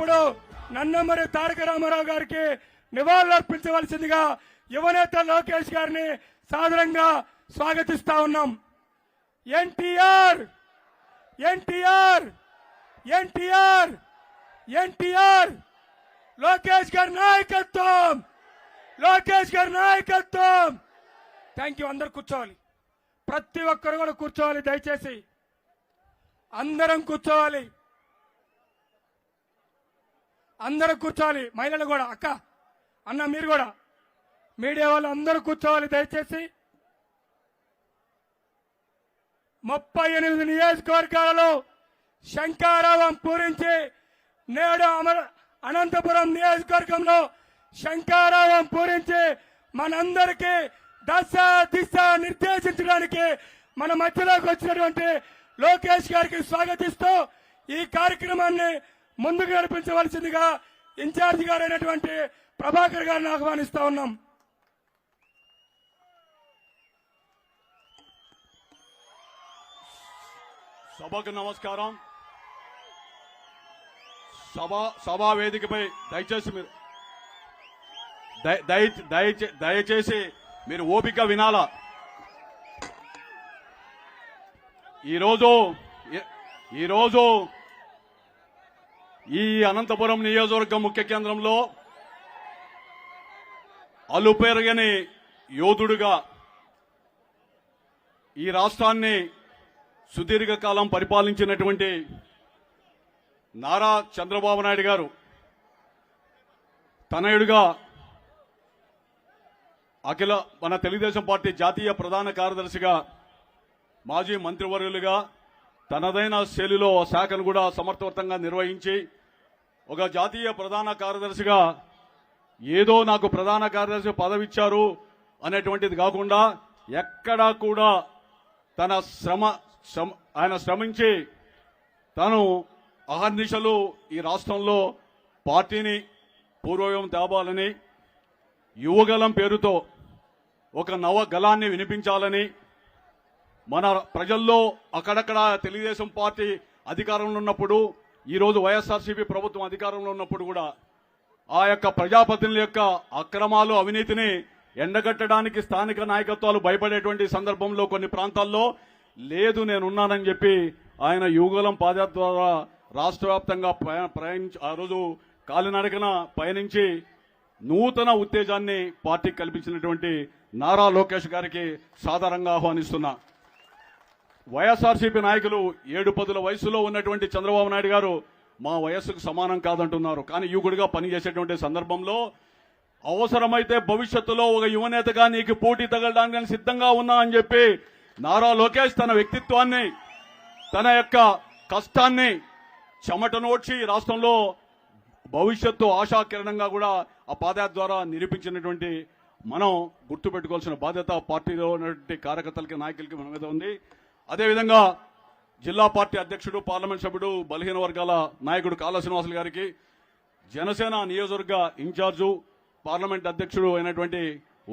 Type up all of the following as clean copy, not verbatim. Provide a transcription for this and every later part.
ఇప్పుడు నందమూరి తారక రామారావు గారికి నివాళులర్పించవలసిందిగా యువనేత లోకేష్ గారిని సాదరంగా స్వాగతిస్తా ఉన్నాం. ఎన్టీఆర్ ఎన్టీఆర్ ఎన్టీఆర్ ఎన్టీఆర్ లోకేష్ గారి నాయకత్వం, లోకేష్ గారి నాయకత్వం. Thank you. అందరు కూర్చోవాలి, ప్రతి ఒక్కరు కూడా కూర్చోవాలి. దయచేసి అందరం కూర్చోవాలి, అందరూ కూర్చోవాలి. మహిళలు కూడా, అక్క అన్న మీరు కూడా, మీడియా వాళ్ళు అందరూ కూర్చోవాలి దయచేసి. 38 నియోజకవర్గాలలో శంఖారావం పూరించి నేడు అనంతపురం నియోజకవర్గంలో శంఖారావం పూరించి మనందరికీ దశ దిశ నిర్దేశించడానికి మన మధ్యలోకి వచ్చినటువంటి లోకేష్ గారికి స్వాగతిస్తూ ఈ కార్యక్రమాన్ని ముందుకు నడిపించవలసిందిగా ఇన్ఛార్జి గారైనటువంటి ప్రభాకర్ గారిని ఆహ్వానిస్తా ఉన్నాం. సభకు నమస్కారం. సభా వేదికపై దయచేసి మీరు ఓపిక వినాలా. ఈరోజు ఈ అనంతపురం నియోజకవర్గం ముఖ్య కేంద్రంలో అలుపెరగని యోధుడుగా ఈ రాష్ట్రాన్ని సుదీర్ఘకాలం పరిపాలించినటువంటి నారా చంద్రబాబు నాయుడు గారు తనయుడుగా మన తెలుగుదేశం పార్టీ జాతీయ ప్రధాన కార్యదర్శిగా, మాజీ మంత్రివర్యులుగా తనదైన శైలిలో శాఖను కూడా సమర్థవంతంగా నిర్వహించి ఒక జాతీయ ప్రధాన కార్యదర్శిగా ఏదో నాకు ప్రధాన కార్యదర్శి పదవి ఇచ్చారు అనేటువంటిది కాకుండా ఎక్కడా కూడా తన ఆయన శ్రమించి తను అహర్నిశలు ఈ రాష్ట్రంలో పార్టీని పూర్వయం తేవాలని, యువగలం పేరుతో ఒక నవగలాన్ని వినిపించాలని, మన ప్రజల్లో అక్కడక్కడ తెలుగుదేశం పార్టీ అధికారంలో ఉన్నప్పుడు, ఈరోజు వైఎస్ఆర్సీపీ ప్రభుత్వం అధికారంలో ఉన్నప్పుడు కూడా ఆ యొక్క ప్రజాప్రతినిధుల యొక్క అక్రమాలు, అవినీతిని ఎండగట్టడానికి స్థానిక నాయకత్వాలు భయపడేటువంటి సందర్భంలో కొన్ని ప్రాంతాల్లో లేదు నేనున్నానని చెప్పి ఆయన యువగలం పాదయాత్ర ద్వారా రాష్ట్ర వ్యాప్తంగా ఆ రోజు కాలినడకన పయనించి నూతన ఉత్తేజాన్ని పార్టీకి కల్పించినటువంటి నారా లోకేష్ గారికి సాదరంగా ఆహ్వానిస్తున్నా. వైఎస్ఆర్సీపీ నాయకులు 7-10 వయసులో ఉన్నటువంటి చంద్రబాబు నాయుడు గారు మా వయస్సుకు సమానం కాదంటున్నారు. కానీ యువకుడిగా పనిచేసేటువంటి సందర్భంలో అవసరమైతే భవిష్యత్తులో ఒక యువనేతగా నీకు పోటీ తగలడానికి సిద్ధంగా ఉన్నా అని చెప్పి నారా లోకేష్ తన వ్యక్తిత్వాన్ని, తన యొక్క కష్టాన్ని చెమటనోడ్చి రాష్ట్రంలో భవిష్యత్తు ఆశాకిరణంగా కూడా ఆ పాదయాత్ర ద్వారా నిరూపించినటువంటి మనం గుర్తుపెట్టుకోవాల్సిన బాధ్యత పార్టీలో ఉన్నటువంటి కార్యకర్తలకి, నాయకులకి మన మీద ఉంది. అదేవిధంగా జిల్లా పార్టీ అధ్యక్షుడు, పార్లమెంట్ సభ్యుడు, బలహీన వర్గాల నాయకుడు కాళ్ళ శ్రీనివాసులు గారికి, జనసేన నియోజకవర్గ ఇన్ఛార్జు, పార్లమెంట్ అధ్యక్షుడు అయినటువంటి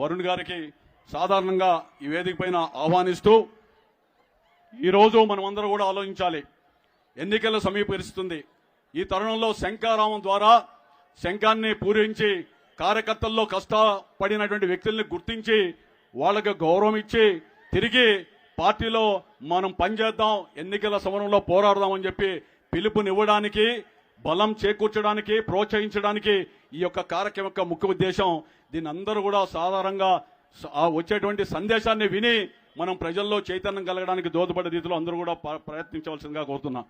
వరుణ్ గారికి సాధారణంగా ఈ వేదిక పైన ఆహ్వానిస్తూ, ఈరోజు మనమందరం కూడా ఆలోచించాలి. ఎన్నికల సమీపిస్తుంది. ఈ తరుణంలో శంఖారావం ద్వారా శంఖాన్ని పూరించి కార్యకర్తల్లో కష్టపడినటువంటి వ్యక్తుల్ని గుర్తించి వాళ్ళకి గౌరవం ఇచ్చి తిరిగి పార్టీలో మనం పనిచేద్దాం, ఎన్నికల సమరంలో పోరాడదామని చెప్పి పిలుపునివ్వడానికి, బలం చేకూర్చడానికి, ప్రోత్సహించడానికి ఈ యొక్క కార్యక్రమం యొక్క ముఖ్య ఉద్దేశం. దీన్ని అందరూ కూడా సాధారణంగా వచ్చేటువంటి సందేశాన్ని విని మనం ప్రజల్లో చైతన్యం కలగడానికి దోహదపడే రీతిలో అందరూ కూడా ప్రయత్నించవలసిందిగా కోరుతున్నా.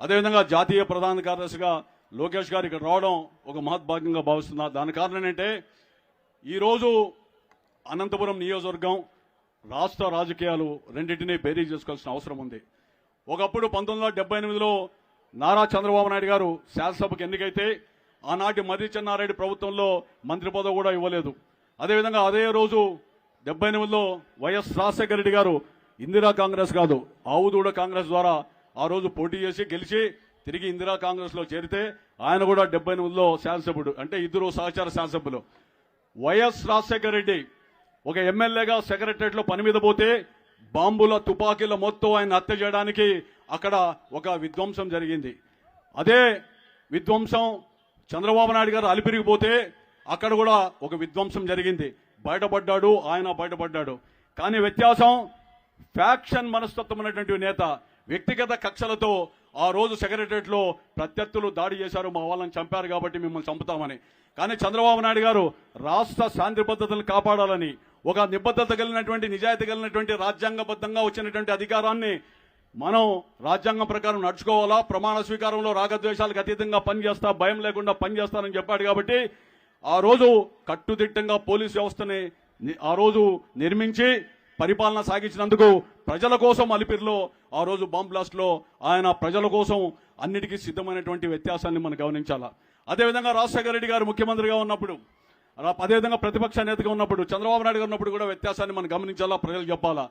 అదేవిధంగా జాతీయ ప్రధాన కార్యదర్శిగా లోకేష్ గారు ఇక్కడ రావడం ఒక మహద్భాగ్యంగా భావిస్తున్నా. దాని కారణం ఏంటంటే ఈరోజు అనంతపురం నియోజకవర్గం రాష్ట్ర రాజకీయాలు రెండింటినీ బేరీ చేసుకోవాల్సిన అవసరం ఉంది. ఒకప్పుడు 1978లో నారా చంద్రబాబు నాయుడు గారు శాసనసభకు ఎన్నికైతే ఆనాటి మర్రి చెన్నారెడ్డి ప్రభుత్వంలో మంత్రి పదవి కూడా ఇవ్వలేదు. అదేవిధంగా అదే రోజు 78లో వైఎస్ రాజశేఖర రెడ్డి గారు ఇందిరా కాంగ్రెస్ కాదు, ఆవుదూడ కాంగ్రెస్ ద్వారా ఆ రోజు పోటీ చేసి గెలిచి తిరిగి ఇందిరా కాంగ్రెస్ లో చేరితే ఆయన కూడా 78లో శాసనసభ్యుడు, అంటే ఇద్దరు సహచార శాసనసభ్యులు. వైఎస్ రాజశేఖర రెడ్డి ఒక ఎమ్మెల్యేగా సెక్రటరియట్ లో పని మీద పోతే బాంబుల, తుపాకీల మొత్తం ఆయన హత్య చేయడానికి అక్కడ ఒక విధ్వంసం జరిగింది. అదే విధ్వంసం చంద్రబాబు నాయుడు గారు అలిపిరిగిపోతే అక్కడ కూడా ఒక విధ్వంసం జరిగింది. బయటపడ్డాడు, ఆయన బయటపడ్డాడు. కానీ వ్యత్యాసం ఫ్యాక్షన్ మనస్తత్వం అనేటువంటి నేత వ్యక్తిగత కక్షలతో ఆ రోజు సెక్రటరియట్లో ప్రత్యర్థులు దాడి చేశారు, మా వాళ్ళని చంపారు కాబట్టి మిమ్మల్ని చంపుతామని. కానీ చంద్రబాబు నాయుడు గారు రాష్ట్ర శాంతి భద్రతలను కాపాడాలని ఒక నిబద్ధత కలిగినటువంటి నిజాయితీ కలిగినటువంటి రాజ్యాంగబద్ధంగా వచ్చినటువంటి అధికారాన్ని మనం రాజ్యాంగం ప్రకారం నడుచుకోవాలా, ప్రమాణ స్వీకారంలో రాగద్వేషాలకు అతీతంగా పనిచేస్తా, భయం లేకుండా పనిచేస్తానని చెప్పాడు. కాబట్టి ఆ రోజు కట్టుదిట్టంగా పోలీసు వ్యవస్థని ఆ రోజు నిర్మించి పరిపాలన సాగించినందుకు ప్రజల కోసం అలిపిరిలో ఆ రోజు బాంబ్ బ్లాస్ట్ లో ఆయన ప్రజల కోసం అన్నిటికీ సిద్ధమైనటువంటి వ్యత్యాసాన్ని మనం గమనించాలా. అదేవిధంగా రాజశేఖర రెడ్డి గారు ముఖ్యమంత్రిగా ఉన్నప్పుడు, అదేవిధంగా ప్రతిపక్ష నేతగా ఉన్నప్పుడు, చంద్రబాబు నాయుడు గారు ఉన్నప్పుడు కూడా వ్యత్యాసాన్ని మనం గమనించాలా, ప్రజలు చెప్పాలా.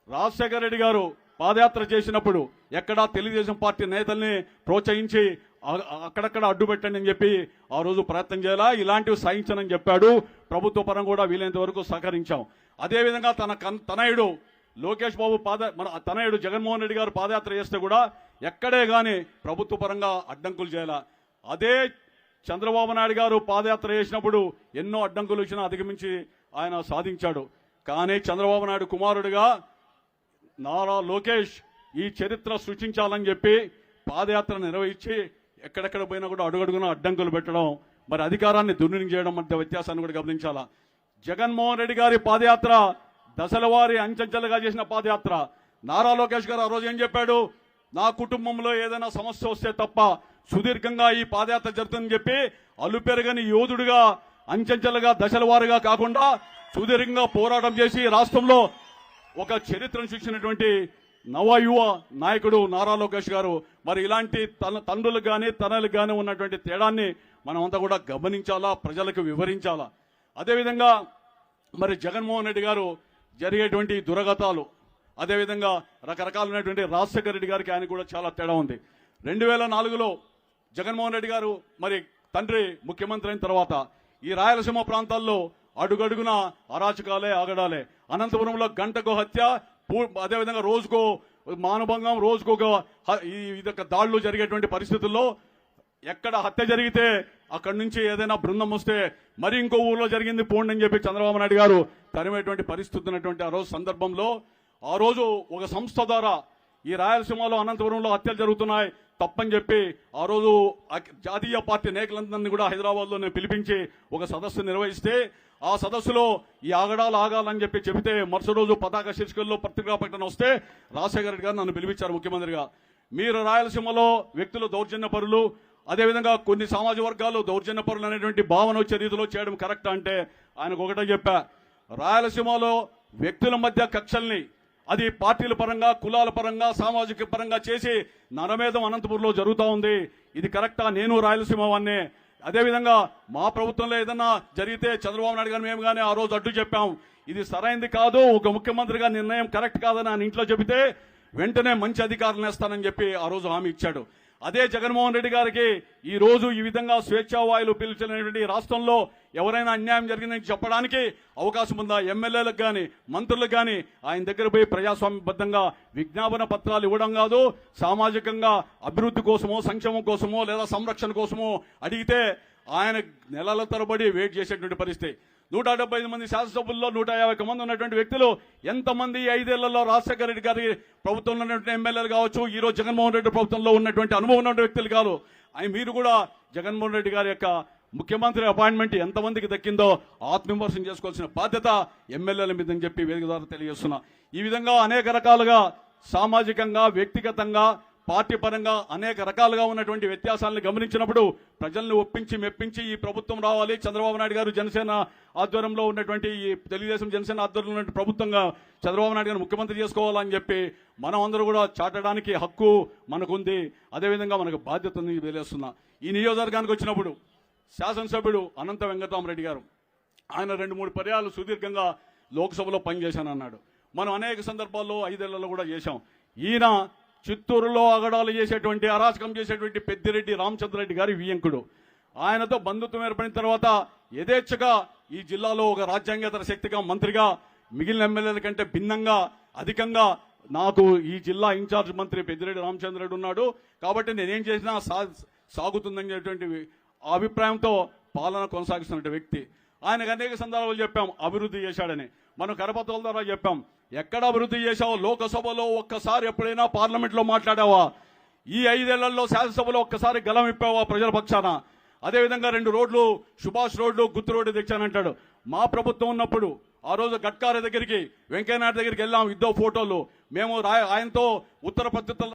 రాజశేఖర రెడ్డి గారు పాదయాత్ర చేసినప్పుడు ఎక్కడా తెలుగుదేశం పార్టీ నేతల్ని ప్రోత్సహించి అక్కడక్కడ అడ్డు పెట్టండి అని చెప్పి ఆ రోజు ప్రయత్నం చేయాలా, ఇలాంటివి సహించనని చెప్పాడు. ప్రభుత్వ పరం కూడా వీలైనంత వరకు సహకరించాం. అదేవిధంగా తన తనయుడు లోకేష్ బాబు మన తనయుడు జగన్మోహన్ రెడ్డి గారు పాదయాత్ర చేస్తే కూడా ఎక్కడే గాని ప్రభుత్వ పరంగా అడ్డంకులు చేయాల. అదే చంద్రబాబు నాయుడు గారు పాదయాత్ర చేసినప్పుడు ఎన్నో అడ్డంకులు వచ్చినా అధిగమించి ఆయన సాధించాడు. కానీ చంద్రబాబు నాయుడు కుమారుడిగా నారా లోకేష్ ఈ చరిత్ర సృష్టించాలని చెప్పి పాదయాత్ర నిర్వహించి ఎక్కడెక్కడ పోయినా కూడా అడుగడుగున అడ్డంకులు పెట్టడం, మరి అధికారాన్ని దుర్వినియోగం చేయడం మధ్య వ్యత్యాసాన్ని కూడా గమనించాలా. జగన్మోహన్ రెడ్డి గారి పాదయాత్ర దశల వారి అంచెంచెలుగా చేసిన పాదయాత్ర. నారా లోకేష్ గారు ఆ రోజు ఏం చెప్పాడు, నా కుటుంబంలో ఏదైనా సమస్య వస్తే తప్ప సుదీర్ఘంగా ఈ పాదయాత్ర జరుగుతుందని చెప్పి అలుపెరగని యోధుడిగా అంచెంచెలుగా దశల వారిగా కాకుండా సుదీర్ఘంగా పోరాటం చేసి రాష్ట్రంలో ఒక చరిత్రను సృష్టించినటువంటి నవయువ నాయకుడు నారా లోకేష్ గారు. మరి ఇలాంటి తండ్రులకు కానీ తనలకు కానీ ఉన్నటువంటి తేడాన్ని మనం అంతా కూడా గమనించాలా, ప్రజలకు వివరించాలా. అదేవిధంగా మరి జగన్మోహన్ రెడ్డి గారు జరిగేటువంటి దురగతాలు, అదేవిధంగా రకరకాలైనటువంటి రాజశేఖర రెడ్డి గారికి ఆయన కూడా చాలా తేడా ఉంది. 2004లో జగన్మోహన్ రెడ్డి గారు మరి తండ్రి ముఖ్యమంత్రి అయిన తర్వాత ఈ రాయలసీమ ప్రాంతాల్లో అడుగడుగున అరాచకాలే ఆగడాలే. అనంతపురంలో గంటకు హత్య, అదేవిధంగా రోజుకో మానభంగం, రోజుకొక దాడులు జరిగేటువంటి పరిస్థితుల్లో ఎక్కడ హత్య జరిగితే అక్కడి నుంచి ఏదైనా బృందం వస్తే మరి ఇంకో ఊర్లో జరిగింది పోండి అని చెప్పి చంద్రబాబు నాయుడు గారు తరిమేటువంటి పరిస్థితి ఉన్నటువంటి ఆ రోజు సందర్భంలో ఆ రోజు ఒక సంస్థ ద్వారా ఈ రాయలసీమలో అనంతపురంలో హత్యలు జరుగుతున్నాయి తప్పని చెప్పి ఆ రోజు జాతీయ పార్టీ నాయకులందరినీ కూడా హైదరాబాద్ లో పిలిపించి ఒక సదస్సు నిర్వహిస్తే ఆ సదస్సులో ఈ ఆగడాలు ఆగాలని చెప్పి చెబితే మరుసటి రోజు పతాక శీర్షికల్లో పత్రికా ప్రకటన వస్తే రాజశేఖర రెడ్డి గారు నన్ను పిలిపించారు ముఖ్యమంత్రిగా. మీరు రాయలసీమలో వ్యక్తులు దౌర్జన్యపరులు, అదేవిధంగా కొన్ని సామాజిక వర్గాలు దౌర్జన్యపరులు అనేటువంటి భావన వచ్చే రీతిలో చేయడం కరెక్ట్ అంటే ఆయనకు ఒకటే చెప్పా, రాయలసీమలో వ్యక్తుల మధ్య కక్షల్ని అది పార్టీల పరంగా, కులాల పరంగా, సామాజిక పరంగా చేసి నరమేధం అనంతపురంలో జరుగుతూ ఉంది. ఇది కరెక్టా? నేను రాయలసీమ వాన్నే. అదేవిధంగా మా ప్రభుత్వంలో ఏదన్నా జరిగితే చంద్రబాబు నాయుడు గారు మేము కానీ ఆ రోజు అడ్డు చెప్పాం. ఇది సరైంది కాదు, ఒక ముఖ్యమంత్రిగా నిర్ణయం కరెక్ట్ కాదని ఆయన ఇంట్లో చెబితే వెంటనే మంచి అధికారులు వేస్తానని చెప్పి ఆ రోజు హామీ ఇచ్చాడు. అదే జగన్మోహన్ రెడ్డి గారికి ఈ రోజు ఈ విధంగా స్వేచ్ఛావాయులు పీల్చినటువంటి రాష్ట్రంలో ఎవరైనా అన్యాయం జరిగిందని చెప్పడానికి అవకాశం ఉందా? ఎమ్మెల్యేలకు కానీ మంత్రులకు కానీ ఆయన దగ్గర పోయి ప్రజాస్వామ్యబద్ధంగా విజ్ఞాపన పత్రాలు ఇవ్వడం కాదు, సామాజికంగా అభివృద్ధి కోసమో, సంక్షేమం కోసమో లేదా సంరక్షణ కోసమో అడిగితే ఆయన నెలల తరబడి వెయిట్ చేసేటువంటి పరిస్థితి. 175 మంది శాసనసభ్యుల్లో 150 మంది ఉన్నటువంటి వ్యక్తులు ఎంతమంది 5 ఏళ్లలో రాజశేఖర రెడ్డి గారి ప్రభుత్వంలో ఉన్నటువంటి ఎమ్మెల్యేలు కావచ్చు, ఈ రోజు జగన్మోహన్ రెడ్డి ప్రభుత్వంలో ఉన్నటువంటి అనుభవం ఉన్న వ్యక్తులు కాదు. మీరు కూడా జగన్మోహన్ రెడ్డి గారి యొక్క ముఖ్యమంత్రి అపాయింట్మెంట్ ఎంతమందికి దక్కిందో ఆత్మవిమర్శనం చేసుకోవాల్సిన బాధ్యత ఎమ్మెల్యేల మీద అని చెప్పి వేదిక ద్వారా తెలియజేస్తున్నా. ఈ విధంగా అనేక రకాలుగా సామాజికంగా, వ్యక్తిగతంగా, పార్టీ పరంగా అనేక రకాలుగా ఉన్నటువంటి వ్యత్యాసాలను గమనించినప్పుడు ప్రజల్ని ఒప్పించి మెప్పించి ఈ ప్రభుత్వం రావాలి, చంద్రబాబు నాయుడు గారు జనసేన ఆధ్వర్యంలో ఉన్నటువంటి ఈ తెలుగుదేశం జనసేన ఆధ్వర్యంలో ఉన్నటువంటి ప్రభుత్వంగా చంద్రబాబు నాయుడు గారు ముఖ్యమంత్రి చేసుకోవాలని చెప్పి మనం అందరూ కూడా చాటడానికి హక్కు మనకుంది. అదేవిధంగా మనకు బాధ్యత ఉంది తెలియజేస్తున్నా. ఈ నియోజకవర్గానికి వచ్చినప్పుడు శాసనసభ్యుడు అనంత వెంకటరామరెడ్డి గారు ఆయన 2-3 పర్యాలు సుదీర్ఘంగా లోక్సభలో పనిచేశానన్నాడు. మనం అనేక సందర్భాల్లో 5 ఏళ్లలో కూడా చేశాం. ఈయన చిత్తూరులో అగడాలు చేసేటువంటి, అరాచకం చేసేటువంటి పెద్దిరెడ్డి రామచంద్రరెడ్డి గారి వియంకుడు. ఆయనతో బంధుత్వం ఏర్పడిన తర్వాత యథేచ్ఛగా ఈ జిల్లాలో ఒక రాజ్యాంగేతర శక్తిగా మంత్రిగా మిగిలిన ఎమ్మెల్యేల కంటే భిన్నంగా అధికంగా నాకు ఈ జిల్లా ఇన్ఛార్జ్ మంత్రి పెద్దిరెడ్డి రామచంద్రరెడ్డి ఉన్నాడు కాబట్టి నేనేం చేసినా సాగుతుందనేటువంటి అభిప్రాయంతో పాలన కొనసాగిస్తున్న వ్యక్తి. ఆయనకు అనేక సందర్భాలు చెప్పాం అభివృద్ధి చేశాడని. మనం కరపత్రాల ద్వారా చెప్పాం. ఎక్కడ అభివృద్ధి చేశావో లోకసభలో ఒక్కసారి ఎప్పుడైనా పార్లమెంట్లో మాట్లాడావా? ఈ 5 ఏళ్లలో శాసనసభలో ఒక్కసారి గలం ఇప్పావా ప్రజల పక్షాన? అదేవిధంగా 2 రోడ్లు సుభాష్ రోడ్లు గుత్తు రోడ్డు తెచ్చానంటాడు. మా ప్రభుత్వం ఉన్నప్పుడు ఆ రోజు గడ్కారీ దగ్గరికి వెంకయ్యనాయుడు దగ్గరికి వెళ్ళాం, ఇద్దో ఫోటోలు. మేము ఆయనతో ఉత్తర పద్ధతుల